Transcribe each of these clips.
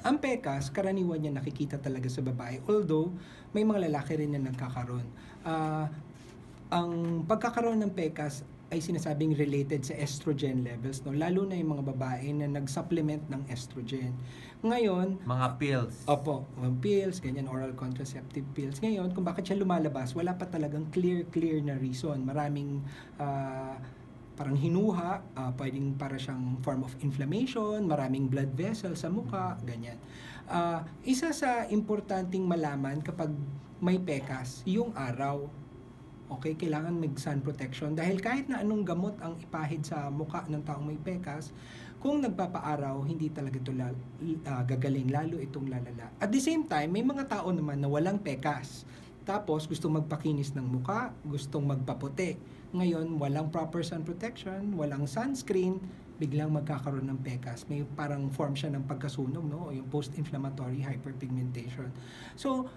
Ang pekas, karaniwan niya nakikita talaga sa babae. Although, may mga lalaki rin na nagkakaroon. Ang pagkakaroon ng pekas ay sinasabing related sa estrogen levels, no? Lalo na yung mga babae na nag-supplement ng estrogen. Ngayon, mga pills. Opo, pills, ganyan, oral contraceptive pills. Ngayon, kung bakit siya lumalabas, wala pa talagang clear na reason. Maraming parang hinuha, pwedeng para siyang form of inflammation, maraming blood vessels sa mukha, ganyan. Isa sa importanteng malaman kapag may pekas, yung araw. Okay, kailangan mag-sun protection dahil kahit na anong gamot ang ipahid sa mukha ng taong may pekas, kung nagpapaaraw, hindi talaga ito gagaling, lalo itong lalala. At the same time, may mga tao naman na walang pekas. Tapos, gustong magpakinis ng mukha, gustong magpaputi. Ngayon, walang proper sun protection, walang sunscreen, biglang magkakaroon ng pekas. May parang form siya ng pagkasunog, no? Yung post-inflammatory hyperpigmentation. So,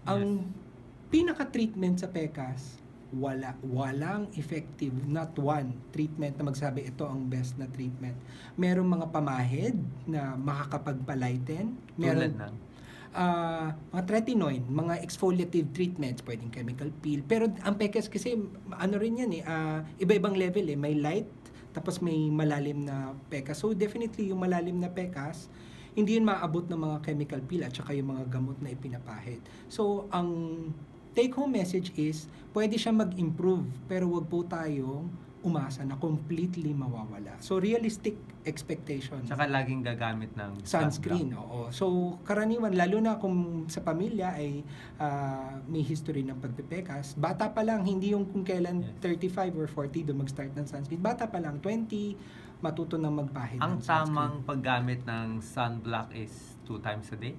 ang pinaka-treatment sa pekas, walang effective, not one treatment na magsabi ito ang best na treatment. Merong mga pamahid na makakapagpalighten. Tulad ng? Mga tretinoin, mga exfoliative treatments, pwedeng chemical peel. Pero ang pekas kasi, ano rin yan iba-ibang level may light, tapos may malalim na pekas. So definitely yung malalim na pekas, hindi yun maaabot ng mga chemical peel at saka yung mga gamot na ipinapahid. So ang take-home message is, pwede siya mag-improve, pero wag po tayong umasa na completely mawawala. So, realistic expectation. Tsaka laging gagamit ng sunscreen. Oo. So, karaniwan, lalo na kung sa pamilya ay may history ng pagpepekas, bata pa lang, hindi yung kung kailan 35 or 40 doon mag-start ng sunscreen. Bata pa lang, 20, matuto nang magpahid ng sunscreen. Ang tamang paggamit ng sunblock is 2 times a day?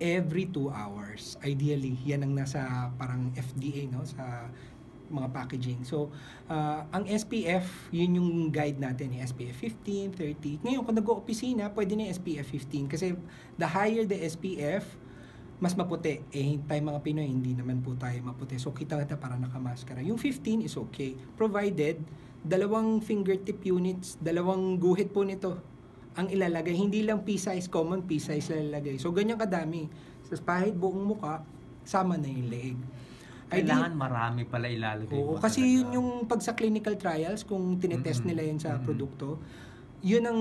Every 2 hours. Ideally, yan ang nasa parang FDA, no, sa mga packaging. So, ang SPF, yun yung guide natin, SPF 15, 30. Ngayon, kung nag-o-opisina, pwede na SPF 15 kasi the higher the SPF, mas maputi. Tayo mga Pinoy, hindi naman po tayo maputi. So, kita-kita para nakamaskara. Yung 15 is okay. Provided, 2 fingertip units, 2 guhit po nito ang ilalagay. Hindi lang pea-size, common pea-size ilalagay. So, ganyan kadami. So, pahid buong muka, sama na yung leeg. Kailangan marami pala ilalagay. Oo, kasi yun yung pag sa clinical trials, kung tinetest nila yun sa produkto, yun ang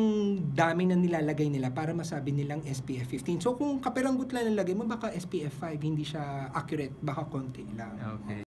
dami na nilalagay nila para masabi nilang SPF 15. So, kung kapiranggot lang nilagay mo, baka SPF 5, hindi siya accurate, baka konti lang. Okay.